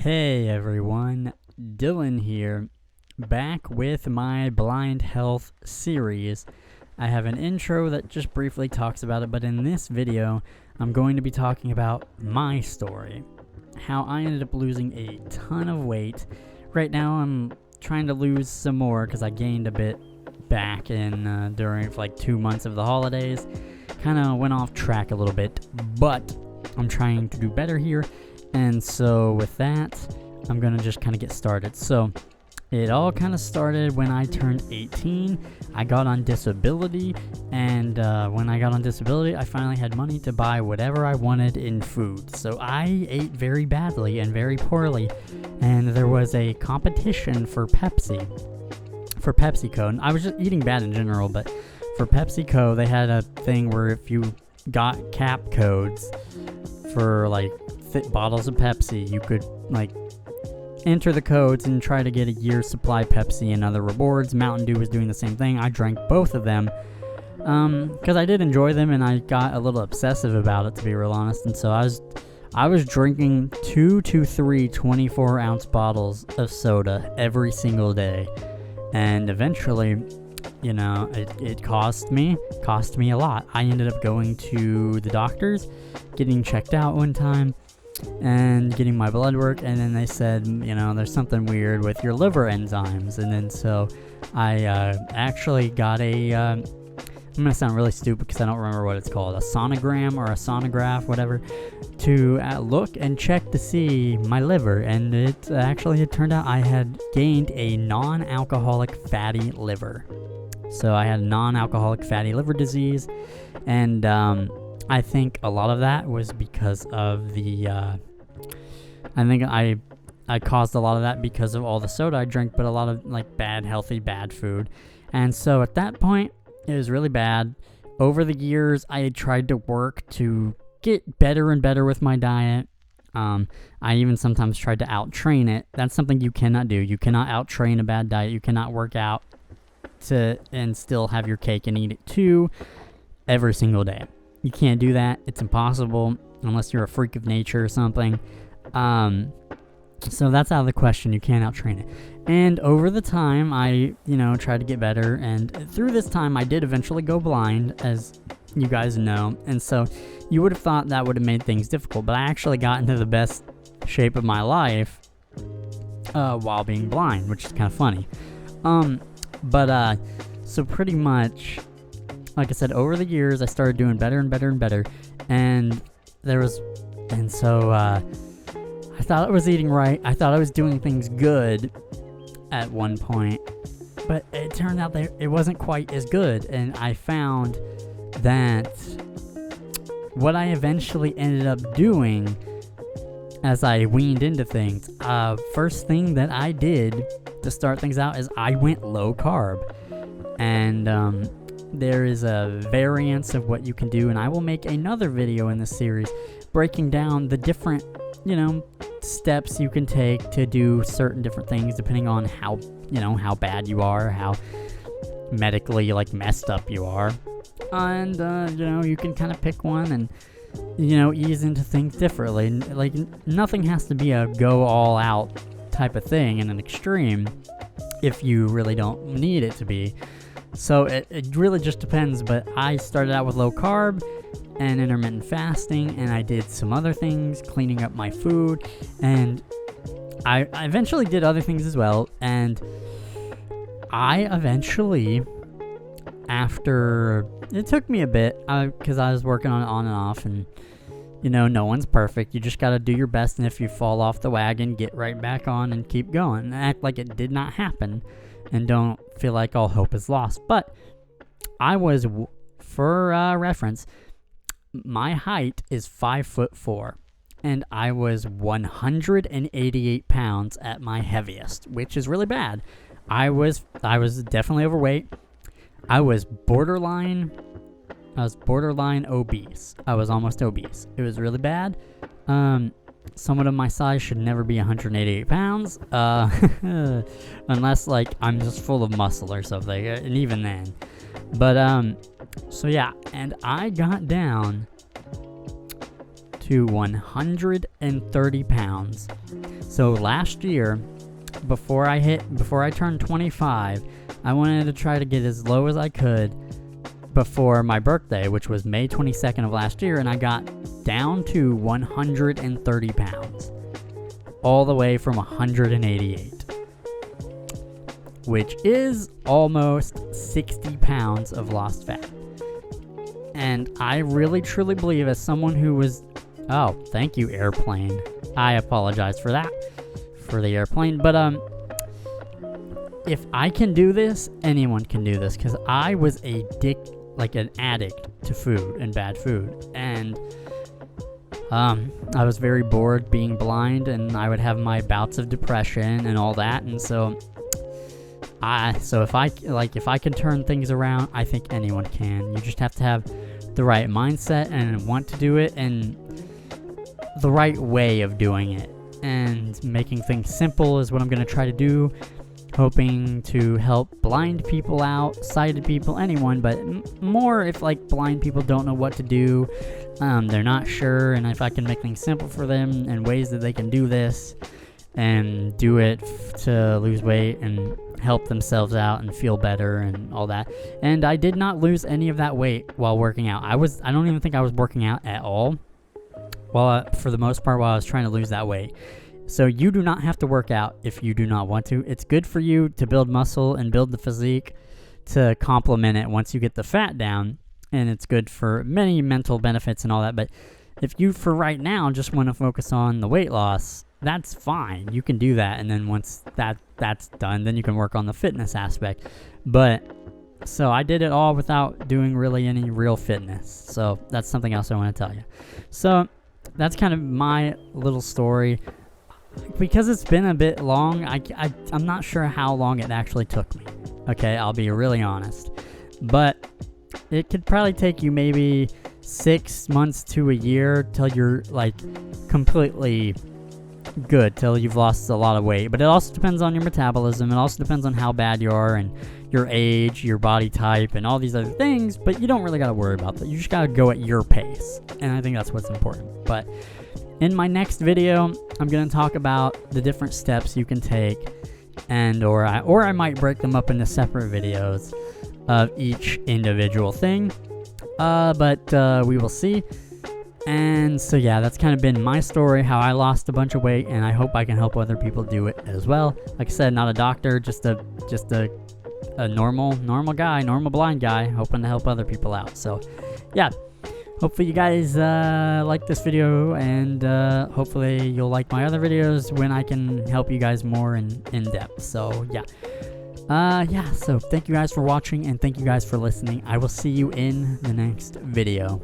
Hey everyone, Dylan here, back with my blind health series. I have an intro that just briefly talks about it, but in this video, I'm going to be talking about my story. How I ended up losing a ton of weight. Right now, I'm trying to lose some more because I gained a bit back in during like 2 months of the holidays. Kind of went off track a little bit, but I'm trying to do better here. And so with that, I'm going to just kind of get started. So it all kind of started when I turned 18. I got on disability, and when I got on disability, I finally had money to buy whatever I wanted in food. So I ate very badly and very poorly, and there was a competition for PepsiCo. And I was just eating bad in general, but for PepsiCo, they had a thing where if you got cap codes for like thick bottles of Pepsi, you could like enter the codes and try to get a year's supply Pepsi and other rewards. Mountain Dew was doing the same thing. I drank both of them because I did enjoy them, and I got a little obsessive about it, to be real honest. And so I was drinking 2 to 3 24-ounce bottles of soda every single day, and eventually, you know, it cost me a lot. I ended up going to the doctors, getting checked out one time, and getting my blood work, and then they said, you know, there's something weird with your liver enzymes. And then so I actually got I'm gonna sound really stupid because I don't remember what it's called, a sonogram or a sonograph, whatever, to look and check to see my liver. And it turned out I had gained a non-alcoholic fatty liver. So I had non-alcoholic fatty liver disease, and I think a lot of that was because of the, I think I caused a lot of that because of all the soda I drank, but a lot of like bad food. And so at that point, it was really bad. Over the years, I had tried to work to get better and better with my diet. I even sometimes tried to out-train it. That's something you cannot do. You cannot out-train a bad diet. You cannot work out and still have your cake and eat it too every single day. You can't do that. It's impossible unless you're a freak of nature or something. So that's out of the question. You can't out-train it. And over the time, I, tried to get better. And through this time, I did eventually go blind, as you guys know. And so you would have thought that would have made things difficult. But I actually got into the best shape of my life while being blind, which is kind of funny. So pretty much, like I said, over the years, I started doing better and better and better, and so I thought I was eating right. I thought I was doing things good at one point, but it turned out that it wasn't quite as good, and I found that what I eventually ended up doing as I weaned into things, first thing that I did to start things out is I went low carb, and there is a variance of what you can do, and I will make another video in this series breaking down the different, steps you can take to do certain different things depending on how bad you are, how medically messed up you are, and you can kind of pick one and ease into things differently. Like, nothing has to be a go all out type of thing in an extreme if you really don't need it to be. So it really just depends, but I started out with low carb and intermittent fasting, and I did some other things, cleaning up my food, and I eventually did other things as well. And I eventually, after, it took me a bit, because I was working on it on and off, and no one's perfect. You just got to do your best, and if you fall off the wagon, get right back on and keep going, and act like it did not happen, and don't feel like all hope is lost. But I was, for reference, my height is 5'4", and I was 188 pounds at my heaviest, which is really bad. I was definitely overweight. I was borderline obese. I was almost obese. It was really bad. Someone of my size should never be 188 pounds, unless I'm just full of muscle or something, and even then. But so yeah, and I got down to 100 130 pounds. So last year, before I turned 25, I wanted to try to get as low as I could before my birthday, which was May 22nd of last year, and I got down to 130 pounds, all the way from 188, which is almost 60 pounds of lost fat. And I really truly believe, as someone who was, oh, thank you, airplane. I apologize for that, for the airplane, but if I can do this, anyone can do this, because I was an addict to food and bad food, and I was very bored being blind, and I would have my bouts of depression and all that, and so if I can turn things around, I think anyone can. You just have to have the right mindset and want to do it, and the right way of doing it, and making things simple is what I'm going to try to do, hoping to help blind people out, sighted people, anyone, but more if blind people don't know what to do, they're not sure, and if I can make things simple for them and ways that they can do this and do it to lose weight and help themselves out and feel better and all that. And I did not lose any of that weight while working out. I don't even think I was working out at all, for the most part, while I was trying to lose that weight. So you do not have to work out if you do not want to. It's good for you to build muscle and build the physique to complement it once you get the fat down, and it's good for many mental benefits and all that. But if you, for right now, just want to focus on the weight loss, that's fine. You can do that, and then once that's done, then you can work on the fitness aspect. But so I did it all without doing really any real fitness. So that's something else I want to tell you. So that's kind of my little story. Because it's been a bit long, I'm not sure how long it actually took me. Okay, I'll be really honest. But it could probably take you maybe 6 months to a year till you're completely good, till you've lost a lot of weight. But it also depends on your metabolism. It also depends on how bad you are and your age, your body type, and all these other things. But you don't really got to worry about that. You just got to go at your pace. And I think that's what's important. But in my next video, I'm going to talk about the different steps you can take, and or I might break them up into separate videos of each individual thing, but we will see. And so yeah, that's kind of been my story, how I lost a bunch of weight, and I hope I can help other people do it as well. Like I said, not a doctor, just a normal guy, normal blind guy, hoping to help other people out. So yeah. Hopefully you guys like this video, and hopefully you'll like my other videos when I can help you guys more in depth. So yeah. So thank you guys for watching, and thank you guys for listening. I will see you in the next video.